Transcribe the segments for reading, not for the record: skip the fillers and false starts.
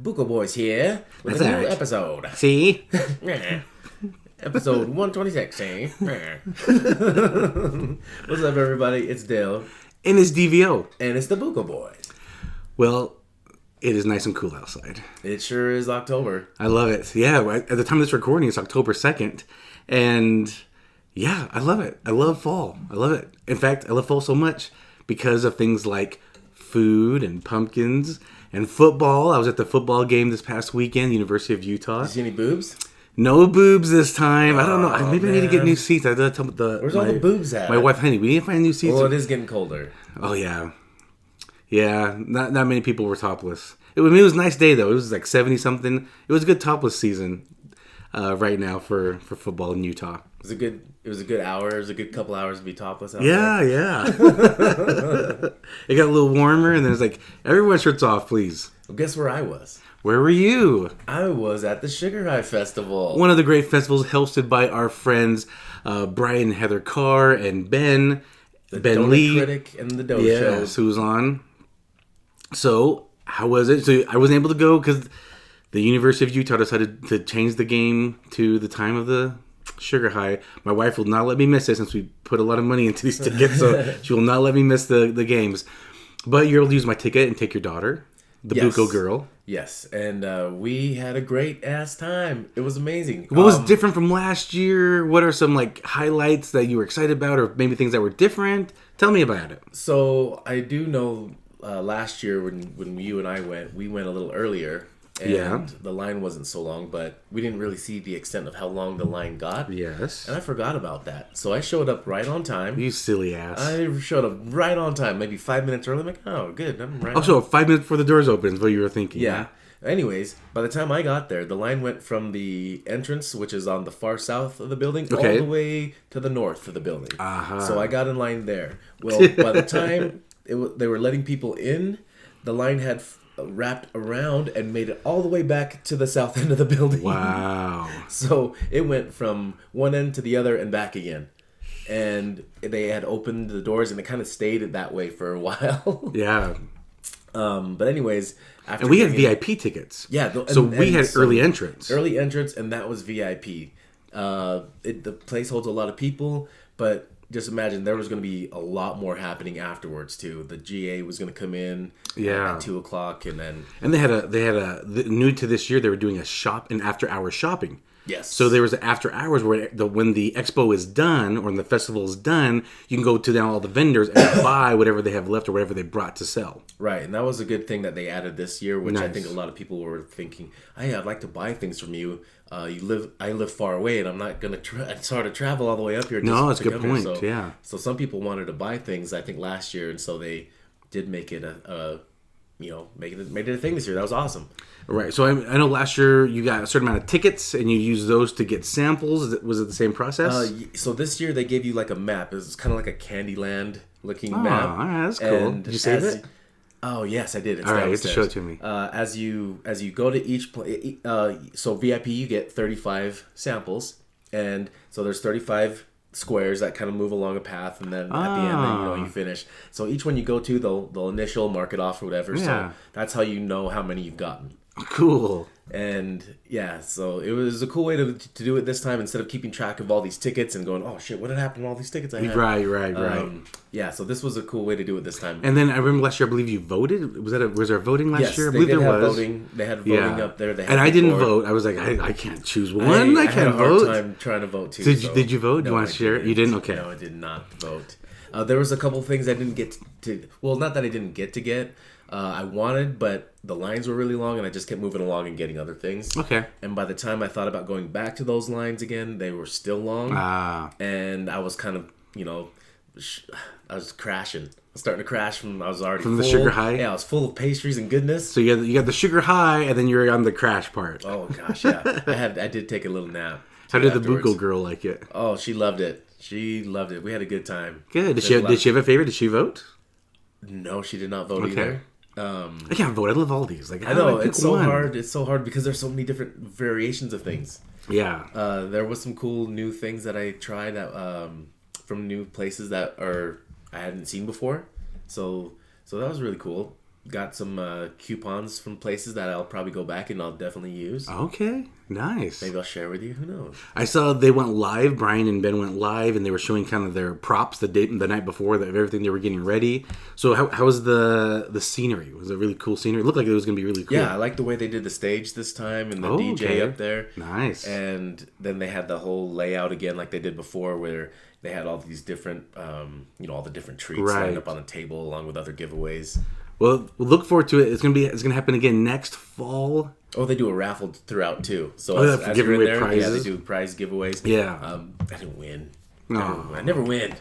Buko Boys here with That's a new right. episode. See? Episode 126, eh? What's up, everybody? It's Dale. And it's DVO. And it's the Buko Boys. Well, it is nice and cool outside. It sure is October. I love it. Yeah, at the time of this recording, it's October 2nd. And yeah, I love it. I love fall. I love it. In fact, I love fall so much because of things like food and pumpkins and football. I was at the football game this past weekend, University of Utah. Did you see any boobs? No boobs this time. I don't know. Maybe I need to get man. new seats. I gotta tell Where's all the boobs at? My wife, honey, we need to find new seats. Well, it is getting colder. Oh, yeah. Yeah, not many people were topless. It was a nice day, though. It was like 70-something. It was a good topless season right now for football in Utah. It was a good hour. It was a good couple hours to be topless out Yeah, there. yeah. It got a little warmer, and then it's like, everyone shirts off, please. Well, guess where I was? Where were you? I was at the Sugar High Festival. One of the great festivals hosted by our friends Brian and Heather Carr and Ben. The Ben Donut Lee. Critic and the Dough Yes, Show. who was on. So, how was it? So, I wasn't able to go because the University of Utah decided to change the game to the time of the Sugar High. My wife will not let me miss it since we put a lot of money into these tickets, so she will not let me miss the games. But you're able to use my ticket and take your daughter, the Yes. Buko girl. Yes, and we had a great ass time. It was amazing. What was different from last year? What are some like highlights that you were excited about, or maybe things that were different? Tell me about it. So I do know last year when you and I went, we went a little earlier, and Yeah. the line wasn't so long, but we didn't really see the extent of how long the line got. Yes. And I forgot about that. So I showed up right on time. You silly ass. I showed up right on time, maybe 5 minutes early. I'm like, oh, good. I'm right. Oh, so 5 minutes before the doors open is what you were thinking. Yeah. Anyways, by the time I got there, the line went from the entrance, which is on the far south of the building, Okay. all the way to the north of the building. Uh-huh. So I got in line there. Well, by the time they were letting people in, the line had wrapped around and made it all the way back to the south end of the building. Wow. So it went from one end to the other and back again. And they had opened the doors, and it kind of stayed that way for a while. Yeah. But anyways, after And we had getting in- VIP tickets. Yeah, So we had early entrance. Early entrance, and that was VIP. The place holds a lot of people, but just imagine there was going to be a lot more happening afterwards too. The GA was going to come in at 2:00, and then And they had new to this year, they were doing an after hours shopping. yes, So there was an after hours where when the expo is done or when the festival is done, you can go to down all the vendors and buy whatever they have left or whatever they brought to sell. right, and that was a good thing that they added this year, which I Nice. think a lot of people were thinking, "Hey, I'd like to buy things from you. I live far away, and I'm not gonna it's hard to travel all the way up here." No, just that's a to good come here." point, So, yeah. So some people wanted to buy things, I think, last year, and so they did make it made it a thing this year. That was awesome. Right. So I know last year you got a certain amount of tickets and you used those to get samples. Was it the same process? So this year they gave you like a map. It was kind of like a Candyland looking Oh, map. all right, that's cool. Did you save it? Oh yes, I did. It's All right, you have to downstairs. show it to me. As you go to each so VIP you get 35 samples, and so there's 35 squares that kind of move along a path, and then at the end then, you finish. So each one you go to, they'll initial mark it off or whatever. Yeah. So that's how you know how many you've gotten. Cool. And yeah, so it was a cool way to do it this time instead of keeping track of all these tickets and going, oh shit, what had happened to all these tickets I had? Right. Yeah, so this was a cool way to do it this time. And then I remember last year, I believe you voted. Was there voting last Yes, year? I they believe did there have was. voting. They had voting up there. They had And I didn't before. vote. I was like, I can't choose one. I had a can't hard vote. time trying to vote too. Did you vote? Do you want I to share it? didn't. You didn't? Okay. No, I did not vote. There was a couple things I didn't get to. Well, not that I didn't get to get. I wanted, but the lines were really long, and I just kept moving along and getting other things. Okay. And by the time I thought about going back to those lines again, they were still long. And I was kind of, I was crashing. I was starting to crash I was already From full. the sugar high? Yeah, I was full of pastries and goodness. So you got the sugar high, and then you're on the crash part. Oh gosh, yeah. I did take a little nap. How did the afterwards. Buko girl like it? Oh, she loved it. She loved it. We had a good time. Good. Did she have a favorite? Did she vote? No, she did not vote either. I can't vote. I love all these. Like I know pick it's so one? hard. It's so hard because there's so many different variations of things. Yeah. There was some cool new things that I tried from new places that I hadn't seen before. So that was really cool. got some coupons from places that I'll probably go back and I'll definitely use. Okay, nice. Maybe I'll share with you. Who knows? I saw they went live. Brian and Ben went live, and they were showing kind of their props the night before, of everything they were getting ready. So how was the scenery? Was it really cool scenery? It looked like it was going to be really cool. Yeah, I like the way they did the stage this time and the DJ up there. Nice. And then they had the whole layout again like they did before, where they had all these different, all the different treats lined up on the table along with other giveaways. Well, we'll look forward to it. It's gonna happen again next fall. Oh, they do a raffle throughout too. So as you're in there, prizes. Yeah, they do prize giveaways. Yeah. I didn't win. No. I never win.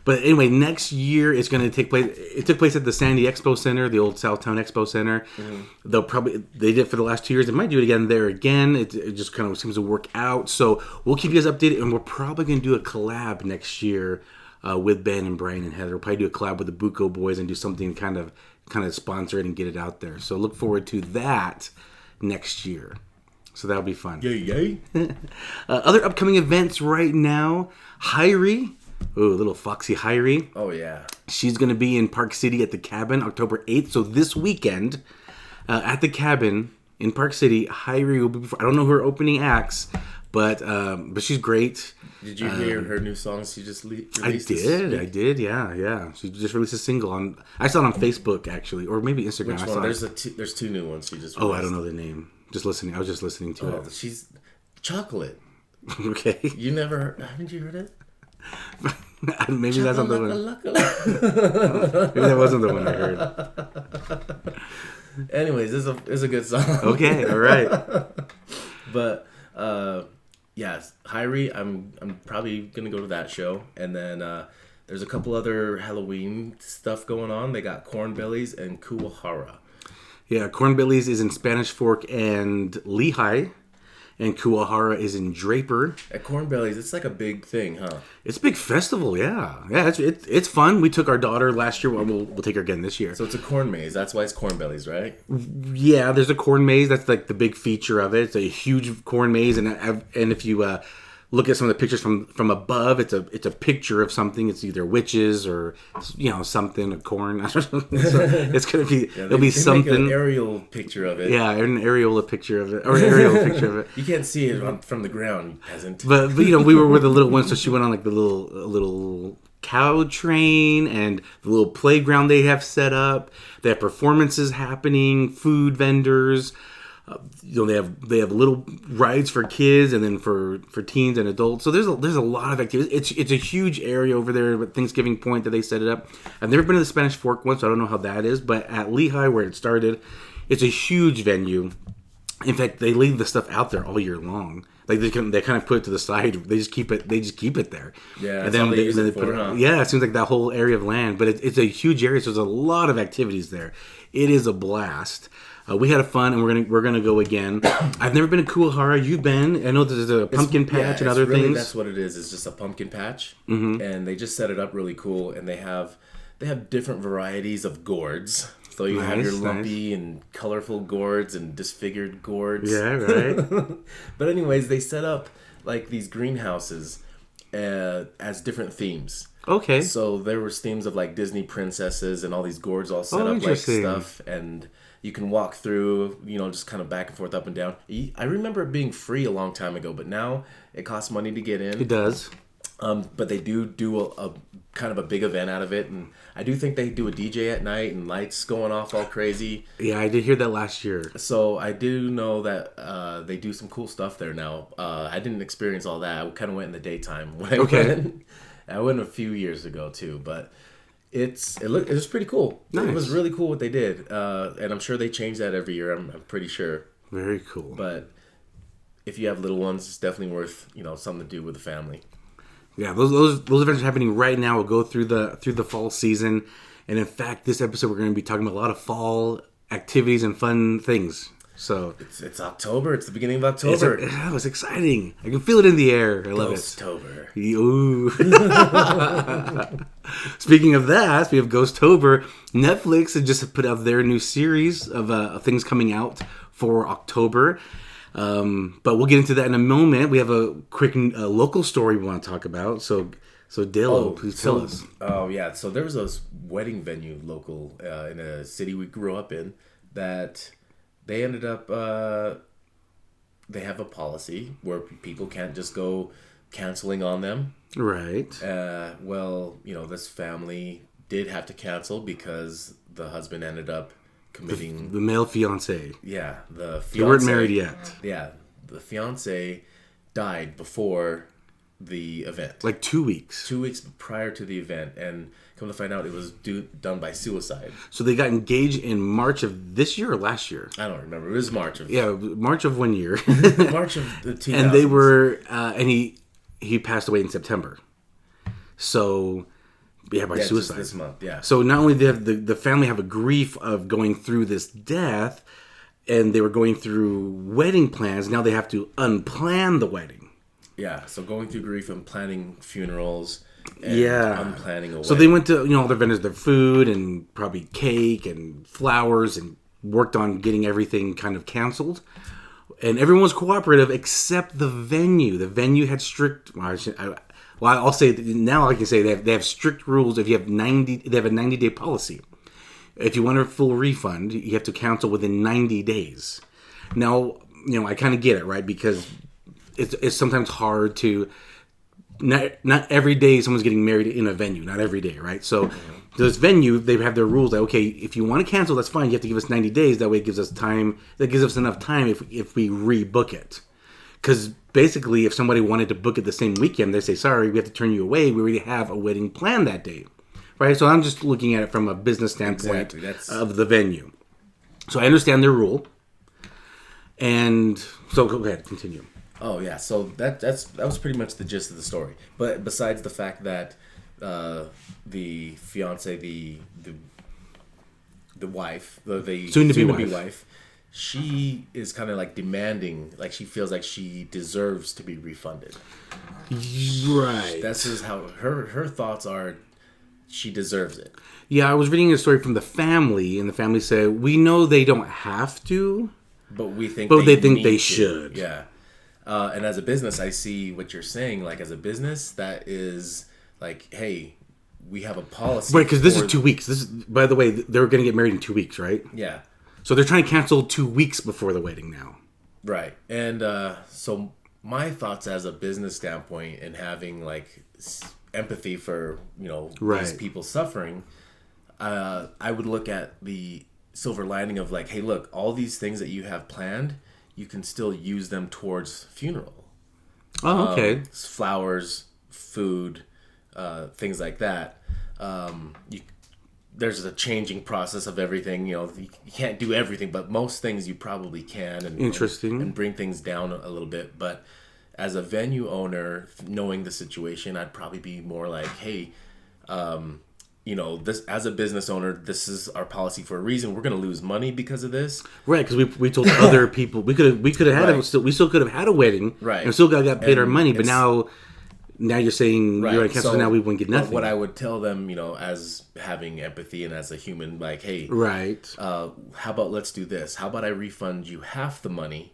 But anyway, next year it's going to take place. It took place at the Sandy Expo Center, the old Southtown Expo Center. Mm-hmm. They did it for the last 2 years. They might do it again there again. It just kind of seems to work out. So we'll keep you guys updated, and we're probably going to do a collab next year with Ben and Brian and Heather. We'll probably do a collab with the Buko boys and do something kind of sponsor it and get it out there. So look forward to that next year. So that'll be fun. Yay. Other upcoming events right now. Hirie. Ooh, little foxy Hirie. Oh, yeah. She's going to be in Park City at the Cabin October 8th. So this weekend at the Cabin in Park City, Hirie will be... I don't know her opening acts, but she's great. Did you hear her new song she just released? I did. Yeah. She just released a single on... I saw it on Facebook, actually. Or maybe Instagram. Which one? There's two new ones she just released. Oh, I don't know the name. Just listening. I was just listening to it. She's Chocolate. Okay. Haven't you heard it? Maybe that's not the one. Maybe that wasn't the one I heard. Anyways, it's a good song. Okay, all right. But yes, Hirie, I'm probably gonna go to that show, and then there's a couple other Halloween stuff going on. They got Cornbellys and Kuwahara. Yeah, Cornbellys is in Spanish Fork and Lehigh, and Kuwahara is in Draper. At Cornbellys, it's like a big thing, huh? It's a big festival, yeah. It's fun. We took our daughter last year. We'll take her again this year. So it's a corn maze. That's why it's Cornbellys, right? Yeah, there's a corn maze. That's like the big feature of it. It's a huge corn maze, and if you look at some of the pictures from above, it's a picture of something. It's either witches or something, a corn. I don't know. It's gonna be it'll be something. Make an aerial picture of it. Yeah, an aerial picture of it, or aerial picture of it. You can't see it from the ground, peasant. But we were with the little one, so she went on like the little cow train and the little playground they have set up. They have performances happening, food vendors. They have little rides for kids and then for teens and adults. So there's a lot of activities. It's a huge area over there at Thanksgiving Point that they set it up. I've never been to the Spanish Fork one, so I don't know how that is. But at Lehigh, where it started, it's a huge venue. In fact, they leave the stuff out there all year long. Like they kind of put it to the side. They just keep it there. Yeah, and then they put it. Huh? Yeah, it seems like that whole area of land. But it's a huge area, so there's a lot of activities there. It is a blast. We had fun, and we're gonna go again. I've never been to Kuwahara. You've been. I know there's a pumpkin patch and other things. That's what it is. It's just a pumpkin patch, mm-hmm. and they just set it up really cool. And they have different varieties of gourds. So you have your lumpy and colorful gourds and disfigured gourds. Yeah, right. But anyways, they set up like these greenhouses as different themes. Okay. So there was themes of like Disney princesses and all these gourds all set up like stuff, and you can walk through, just kind of back and forth, up and down. I remember it being free a long time ago, but now it costs money to get in. It does. But they do a kind of a big event out of it, and I do think they do a DJ at night and lights going off all crazy. Yeah, I did hear that last year. So I do know that they do some cool stuff there now. I didn't experience all that. I kind of went in the daytime when I went. I went a few years ago too, but it was pretty cool. Nice. It was really cool what they did, and I'm sure they change that every year. I'm pretty sure. Very cool. But if you have little ones, it's definitely worth something to do with the family. Yeah, those events are happening right now. We'll go through the fall season, and in fact, this episode we're going to be talking about a lot of fall activities and fun things. So it's October. It's the beginning of October. It's exciting. I can feel it in the air. I love Ghostober. It. Ooh. Speaking of Ghostober, Netflix had just put out their new series of things coming out for October. But we'll get into that in a moment. We have a quick local story we want to talk about. So So Dale, please tell us. Oh yeah, so there was a wedding venue local in a city we grew up in that they ended up. They have a policy where people can't just go canceling on them. Right. Well, this family did have to cancel because the husband ended up committing the male fiance. Yeah, the fiance. They weren't married yet. Yeah, the fiance died before the event. Like 2 weeks. 2 weeks prior to the event, and come to find out it was done by suicide. So they got engaged in March of this year or last year? I don't remember. It was March of... Yeah, March of 1 year. March of the 2000s. And they were... and he passed away in September. So... Yeah, by suicide. Just this month, yeah. So not only did the family have a grief of going through this death, and they were going through wedding plans, now they have to unplan the wedding. Yeah, so going through grief and planning funerals and unplanning a wedding. So they went to, all their vendors, their food and probably cake and flowers, and worked on getting everything kind of canceled. And everyone was cooperative except the venue. The venue had strict... I'll say now. I can say they have strict rules. If you have they have a 90-day policy. If you want a full refund, you have to cancel within 90 days. Now, I kind of get it, right? Because it's sometimes hard to not every day someone's getting married in a venue. Not every day, right? So this venue, they have their rules. Like, okay, if you want to cancel, that's fine. You have to give us 90 days. That way, it gives us time. That gives us enough time if we rebook it. Because basically, if somebody wanted to book it the same weekend, they say, sorry, we have to turn you away. We already have a wedding planned that day. Right? So I'm just looking at it from a business standpoint of the venue. So I understand their rule. And so go ahead, continue. Oh, yeah. So that was pretty much the gist of the story. But besides the fact that the fiance, the wife, the soon-to-be wife, she is kind of like demanding, like she feels like she deserves to be refunded. Right. That's just how her thoughts are. She deserves it. Yeah, I was reading a story from the family, and the family said, we know they don't have to, but we think they should. Yeah. And as a business, I see what you're saying. Like as a business, that is like, hey, we have a policy. Right, because this is 2 weeks. This is, by the way, they're going to get married in 2 weeks, right? Yeah. So they're trying to cancel 2 weeks before the wedding now. Right. And so my thoughts as a business standpoint and having like empathy for, these people suffering, I would look at the silver lining of like, hey, look, all these things that you have planned, you can still use them towards funeral. Oh, okay. Flowers, food, things like that. There's a changing process of everything. You can't do everything, but most things you probably can. And, interesting. And bring things down a little bit. But as a venue owner, knowing the situation, I'd probably be more like, hey, this as a business owner, this is our policy for a reason. We're going to lose money because of this, right? Because we told other people we could have had we still could have had a wedding, right? And still got paid our money, but now you're saying you're going to cancel. So now we won't get nothing. What I would tell them, as having empathy and as a human, like, hey, right? How about let's do this? How about I refund you half the money?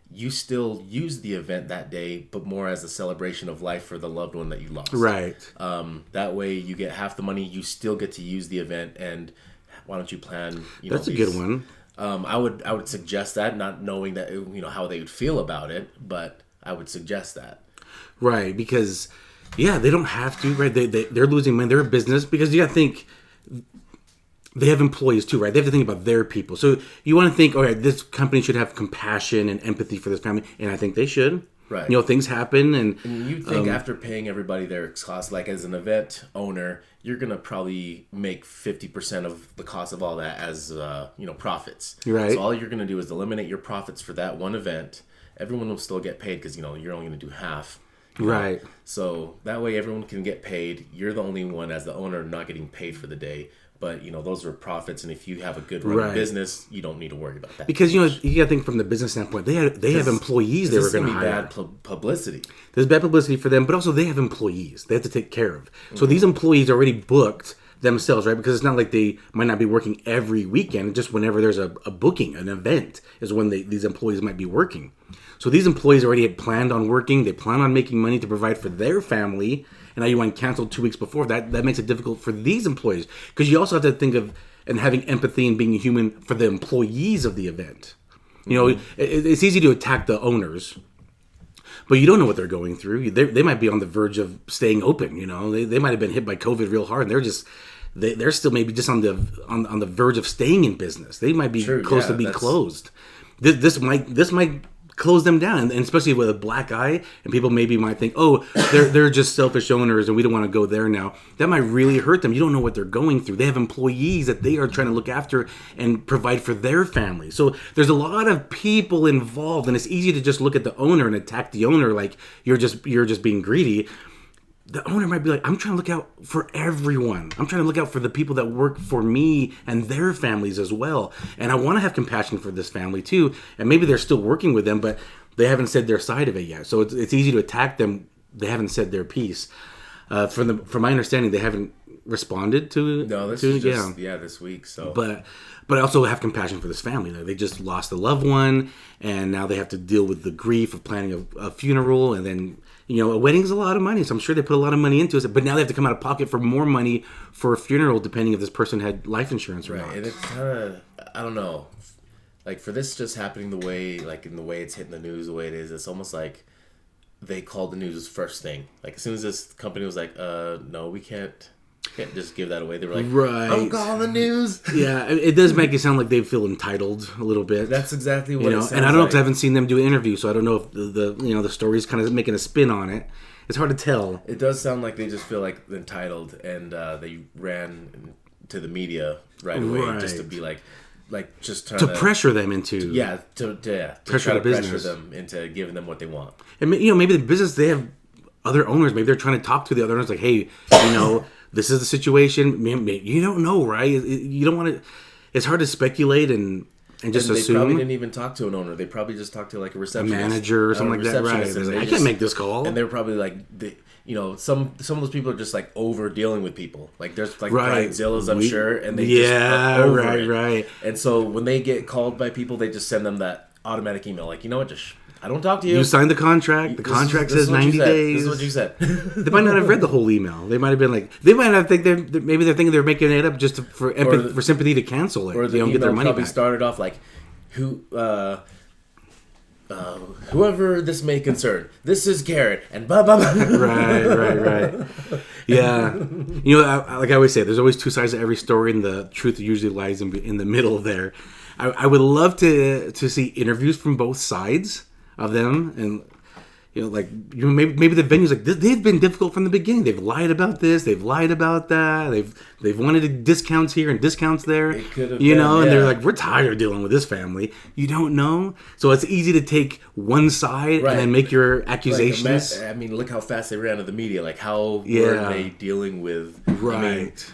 You still use the event that day, but more as a celebration of life for the loved one that you lost. Right. That way you get half the money. You still get to use the event, and why don't you plan? That's a good one. I would suggest that, not knowing that how they would feel about it, but I would suggest that. Right, because they don't have to. Right, they're losing money. They're a business because you got to think. They have employees too, right? They have to think about their people. So you want to think, all right, this company should have compassion and empathy for this family, and I think they should. Right. Things happen, and you think after paying everybody their costs, like as an event owner, you're gonna probably make 50% of the cost of all that as profits. Right. So all you're gonna do is eliminate your profits for that one event. Everyone will still get paid because you're only gonna do half. Right. So that way everyone can get paid. You're the only one as the owner not getting paid for the day. But, those are profits, and if you have a good running business, you don't need to worry about that. Because, you got to think from the business standpoint. They have employees they were going to hire. Bad publicity. There's bad publicity for them, but also they have employees they have to take care of. So these employees are already booked themselves, right? Because it's not like they might not be working every weekend. Just whenever there's a booking, an event, is when these employees might be working. So these employees already had planned on working. They plan on making money to provide for their family. and now you want canceled 2 weeks before. That makes it difficult for these employees, because you also have to think of and having empathy and being human for the employees of the event. You know, it's easy to attack the owners, but you don't know what they're going through. They might be on the verge of staying open. You know, they might have been hit by COVID real hard, and they're still maybe just on the verge of staying in business. They might be close to being closed. This might close them down, and especially with a black eye, and people maybe might think, oh, they're just selfish owners, and we don't want to go there now. That might really hurt them. You don't know what they're going through. They have employees that they are trying to look after and provide for their family. So there's a lot of people involved, and it's easy to just look at the owner and attack the owner like you're just being greedy. The owner might be like, I'm trying to look out for everyone. I'm trying to look out for the people that work for me and their families as well. And I want to have compassion for this family too. And maybe they're still working with them, but they haven't said their side of it yet. So it's easy to attack them. They haven't said their piece. From my understanding, they haven't responded to. No, this is just this week. So, but I also have compassion for this family. They just lost a loved one, and now they have to deal with the grief of planning a funeral, and then. You know, a wedding is a lot of money, so I'm sure they put a lot of money into it. But now they have to come out of pocket for more money for a funeral, depending if this person had life insurance or not. And it's kind of, I don't know, like for this just happening the way, like in the way it's hitting the news, the way it is, it's almost like they called the news first thing. Like as soon as this company was like, no, we can't just give that away. They were like, right. I'm calling the news. Yeah, it does make it sound like they feel entitled a little bit. That's exactly what it sounds and I don't know like. because I haven't seen them do an interview, so I don't know if the story's kind of making a spin on it. It's hard to tell. It does sound like they just feel like entitled, and they ran to the media right away just to be like just trying to pressure them into to pressure the business, pressure them into giving them what they want. And maybe the business, they have other owners. Maybe they're trying to talk to the other owners, like, hey, this is the situation. You don't know, right? You don't want to. It's hard to speculate and just assume. They probably didn't even talk to an owner. They probably just talked to like a receptionist, a manager or something like that. Right? Like, I can't make this call. And they're probably like, some of those people are just like over dealing with people. Like there's like right. bridezillas, I'm sure, and they just are over it. Right. And so when they get called by people, they just send them that automatic email, like, you know what, just. I don't talk to you. You signed the contract. The contract says 90 days. This is what you said. They might not have read the whole email. They might have been like, they might not think maybe they're thinking they're making it up just for sympathy to cancel it. Or the email get their money probably back. Started off like, whoever this may concern, this is Garrett, and blah blah blah. Right. Yeah, like I always say, there's always two sides to every story, and the truth usually lies in the middle there. I would love to see interviews from both sides of them, and maybe the venue's like they've been difficult from the beginning. They've lied about this, they've lied about that, they've wanted discounts here and discounts there, and they're like, we're tired of dealing with this family. You don't know, so it's easy to take one side and then make your accusations. I mean, look how fast they ran to the media. Like, how were they dealing with? Right.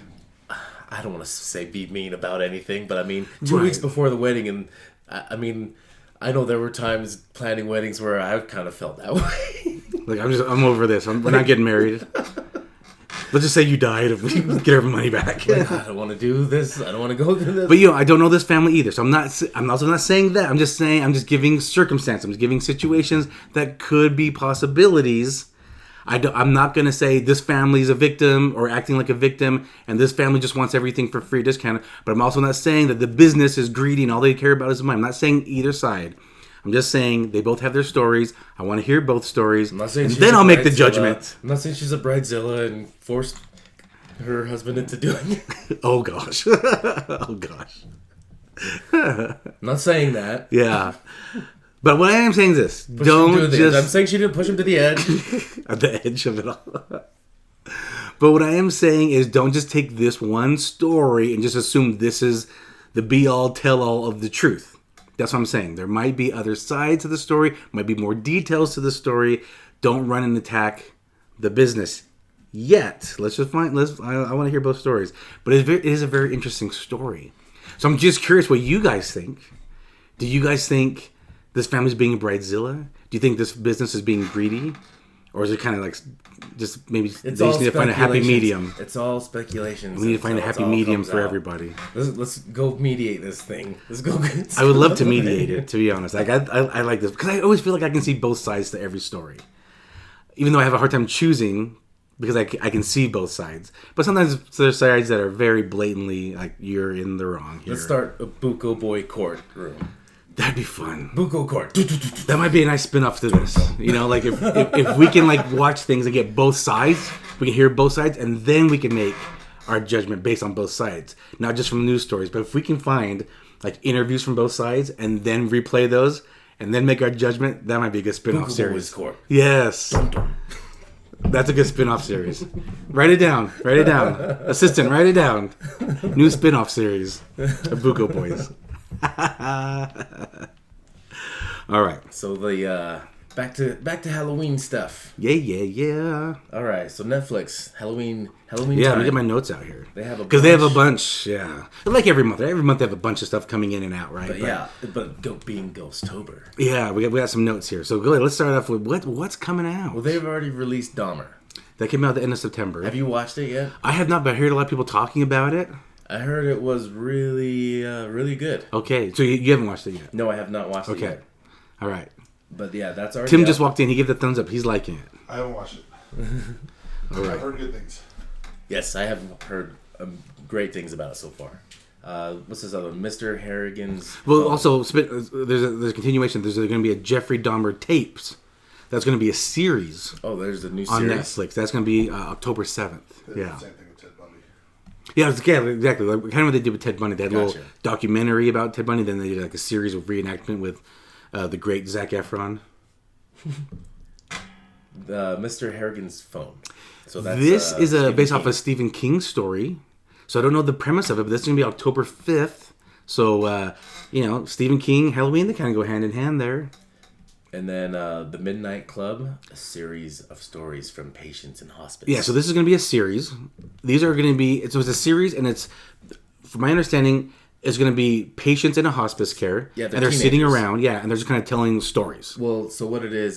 I don't want to say be mean about anything, but I mean, 2 weeks before the wedding, and I mean, I know there were times planning weddings where I kind of felt that way. Like, I'm over this. We're not getting married. Let's just say you died. If we get our money back. I don't want to do this. I don't want to go through this. But I don't know this family either, so I'm also not saying that. I'm just giving circumstances. I'm just giving situations that could be possibilities. I'm not going to say this family's a victim or acting like a victim, and this family just wants everything for free discount. But I'm also not saying that the business is greedy and all they care about is money. I'm not saying either side. I'm just saying they both have their stories. I want to hear both stories, and then I'll make the judgment. I'm not saying she's a bridezilla and forced her husband into doing it. Oh gosh. Oh gosh. I'm not saying that. Yeah. But what I am saying is this. I'm saying she didn't push him to the edge. At the edge of it all. But what I am saying is don't just take this one story and just assume this is the be-all, tell-all of the truth. That's what I'm saying. There might be other sides to the story. Might be more details to the story. Don't run and attack the business yet. I want to hear both stories. But it is a very interesting story. So I'm just curious what you guys think. Do you guys think this family's being a bridezilla? Do you think this business is being greedy? Or is it kind of like just maybe they just need to find a happy medium? It's all speculations. We need to find a happy medium for everybody. Let's go mediate this thing. Let's go. I would love to mediate it, to be honest. Like I like this because I always feel like I can see both sides to every story. Even though I have a hard time choosing, because I can see both sides. But sometimes there's sides that are very blatantly like you're in the wrong here. Let's start a Buko boy courtroom. That'd be fun. Buko court. That might be a nice spin-off to this. You know, like if we can like watch things and get both sides, we can hear both sides, and then we can make our judgment based on both sides, not just from news stories. But if we can find like interviews from both sides and then replay those and then make our judgment, that might be a good spin-off Buko series. boys court. Yes. That's a good spin-off series. Write it down. Write it down. Assistant, write it down. New spin-off series of Buko Boys. All right. So the back to Halloween stuff. Yeah. All right. So Netflix Halloween. Yeah, time. let me get my notes out here. They have a because they have a bunch. Yeah, like every month. Every month they have a bunch of stuff coming in and out, right? Being Ghostober. Yeah, we got some notes here. So go ahead. Let's start off with what's coming out. Well, they've already released Dahmer. That came out at the end of September. Have you watched it yet? I have not, but I heard a lot of people talking about it. I heard it was really, really good. Okay, so you haven't watched it yet? No, I have not watched it yet. All right. But yeah, that's already Tim just walked in. He gave the thumbs up. He's liking it. I haven't watched it. All right. I've heard good things. Yes, I have heard great things about it so far. What's this other one? Mr. Harrigan's... Well, also, there's a continuation. There's going to be a Jeffrey Dahmer tapes. That's going to be a series. Oh, there's a new on series? Netflix. That's going to be October 7th. Yeah. Same thing with Ted Bundy. Yeah, exactly. Like, kind of what they did with Ted Bundy. They had a Gotcha. little documentary about Ted Bundy. Then they did like a series of reenactment with the great Zac Efron. Mr. Harrigan's phone. So that's, this is based off King. a Stephen King story. So I don't know the premise of it, but this is going to be October 5th. So, Stephen King, Halloween, they kind of go hand in hand there. And then The Midnight Club, a series of stories from patients in hospice. Yeah, so this is going to be a series. These are going to be... So it's a series, and it's... From my understanding, it's going to be patients in a hospice care. Yeah, and they're sitting around, and they're just kind of telling stories. Well, so what it is,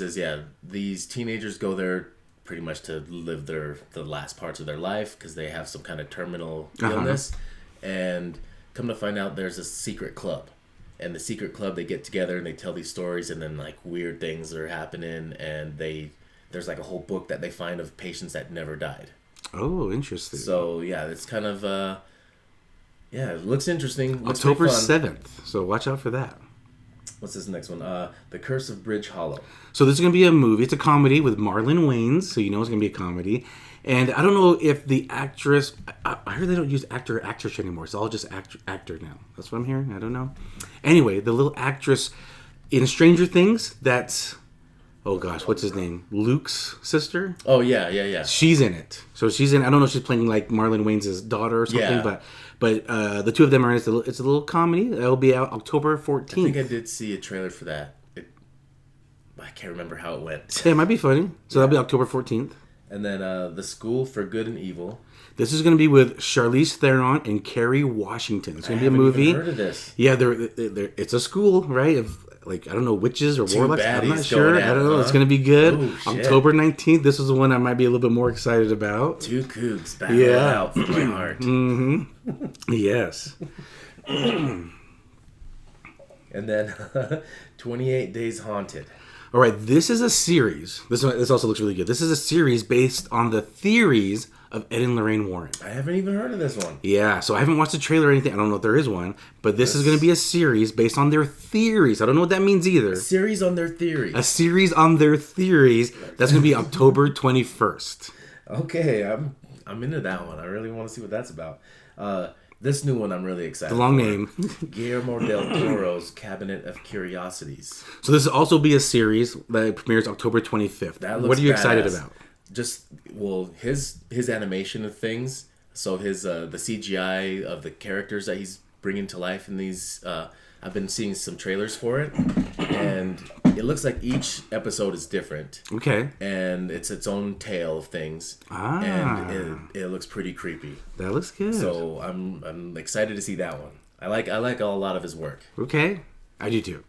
these teenagers go there pretty much to live the last parts of their life because they have some kind of terminal illness. And come to find out there's a secret club. And the secret club, they get together and they tell these stories, and then like weird things are happening, and there's like a whole book that they find of patients that never died. Oh, interesting. So yeah, it's kind of it looks interesting. Looks October pretty fun. 7th. So watch out for that. What's this next one? The Curse of Bridge Hollow. So this is going to be a movie. It's a comedy with Marlon Wayans, so you know it's going to be a comedy. And I don't know if the actress... I heard they don't use actress anymore. It's all just actor now. That's what I'm hearing. I don't know. Anyway, the little actress in Stranger Things, that's... Oh gosh, what's his name? Luke's sister? Oh, yeah. She's in it. So she's in... I don't know if she's playing like Marlon Wayans' daughter or something, Yeah. but the two of them are in it. It's a little comedy. It'll be out October 14th. I think I did see a trailer for that. I can't remember how it went. Yeah, it might be funny. So that'll be October 14th. And then The School for Good and Evil. This is going to be with Charlize Theron and Kerry Washington. It's going to be a movie. I haven't even heard of this. Yeah, it's a school, right? Of like, I don't know, witches or warlocks. I'm not baddies sure. going I at don't it, know. huh? It's going to be good. Oh, shit. October 19th. This is the one I might be a little bit more excited about. Two cougs battle out for my heart. Yes. And then 28 Days Haunted. All right, this is a series. This also looks really good. This is a series based on the theories of Ed and Lorraine Warren. I haven't even heard of this one. Yeah, so I haven't watched the trailer or anything. I don't know if there is one, but this is going to be a series based on their theories. I don't know what that means either. A series on their theory. A series on their theories. That's going to be October 21st. Okay, I'm into that one. I really want to see what that's about. This new one I'm really excited The long for. name. Guillermo del Toro's Cabinet of Curiosities. So this will also be a series that premieres October 25th. That looks What are you excited badass. about? Just, well, his animation of things. So his the CGI of the characters that he's bringing to life in these. I've been seeing some trailers for it, and it looks like each episode is different. Okay. And it's its own tale of things. Ah. And it looks pretty creepy. That looks good. So I'm excited to see that one. I like a lot of his work. Okay. I do too.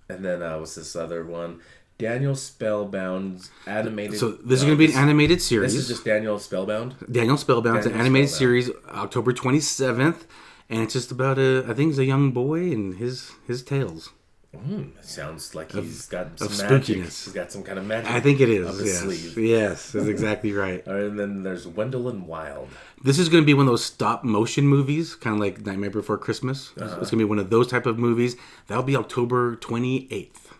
And then what's this other one? Daniel Spellbound's animated. So this is going to be an animated series. This is just Daniel Spellbound. Daniel Spellbound's an Daniel animated Spellbound. series, October 27th. And it's just about I think it's a young boy and his tales. Sounds like he's got some of magic. spookiness. He's got some kind of magic. I think it is. Up his Yes. sleeve. Yes, that's exactly right. All right, and then there's Wendell and Wild. This is going to be one of those stop motion movies, kind of like Nightmare Before Christmas. It's going to be one of those type of movies. That'll be October 28th.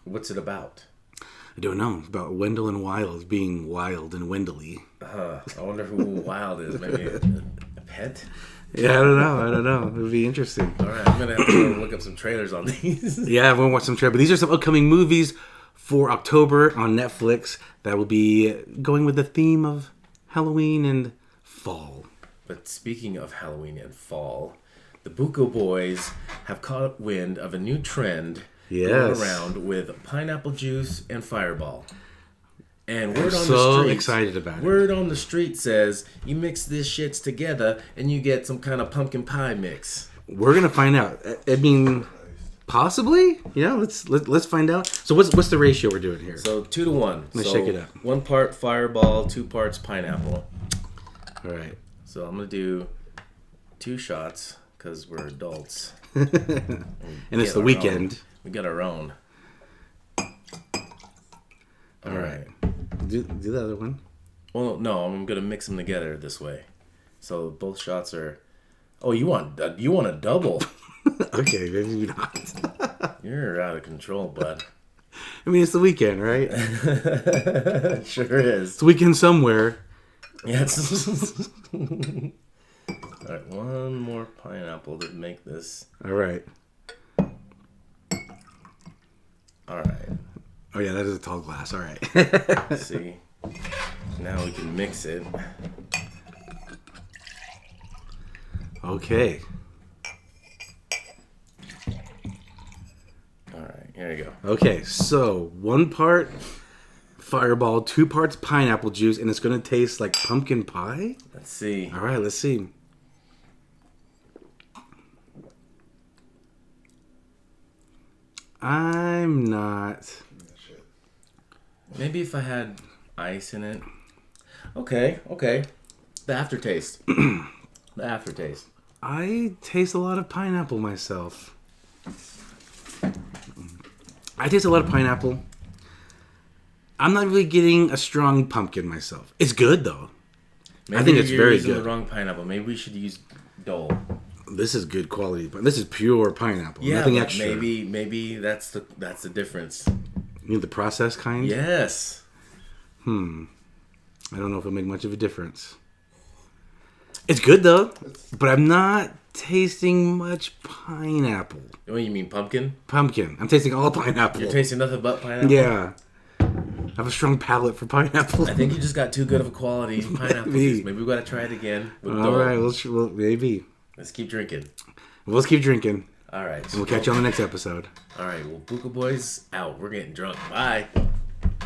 What's it about? I don't know. It's about Wendell and Wild being wild and Wendell-y. I wonder who Wild is. Maybe a pet? Yeah, I don't know. It would be interesting. All right, I'm going to have to look up some trailers on these. Yeah, I'm going to watch some trailers. But these are some upcoming movies for October on Netflix that will be going with the theme of Halloween and fall. But speaking of Halloween and fall, the Buko boys have caught wind of a new trend going around with pineapple juice and Fireball. And word on the street, excited about it. Word on the street says you mix this shits together and you get some kind of pumpkin pie mix. We're gonna find out. I mean, possibly. Yeah, let's find out. So what's the ratio we're doing here? So 2 to 1. Let's check it out. 1 part Fireball, 2 parts pineapple. All right. So I'm gonna do 2 shots because we're adults. And it's the weekend. We got our own. All right. Do the other one. Well, no, I'm gonna mix them together this way. So both shots are. Oh, you want a double? Okay, maybe not. You're out of control, bud. I mean, it's the weekend, right? It sure is. It's the weekend somewhere. Yes. All right, 1 more pineapple to make this. All right. All right. Oh yeah, that is a tall glass. All right. Let's see. Now we can mix it. Okay. All right, here you go. Okay, so 1 part Fireball, 2 parts pineapple juice, and it's gonna taste like pumpkin pie. Let's see. All right, let's see. I'm not. Maybe if I had ice in it. Okay. The aftertaste. The aftertaste. I taste a lot of pineapple myself. I taste a lot of pineapple. I'm not really getting a strong pumpkin myself. It's good though. Maybe I think it's you're very using good. the wrong pineapple. Maybe we should use Dole. This is good quality. This is pure pineapple. Yeah, Nothing but extra. maybe that's the difference. You need the processed kind? Yes. I don't know if it'll make much of a difference. It's good though, but I'm not tasting much pineapple. What, you mean pumpkin? Pumpkin. I'm tasting all pineapple. You're tasting nothing but pineapple? Yeah. I have a strong palate for pineapple. I think you just got too good of a quality pineapple juice. Maybe we gotta try it again. With All right, well, maybe. Let's keep drinking. Well, let's keep drinking. All right. And we'll catch you on the next episode. All right. Well, Buko Boys out. We're getting drunk. Bye.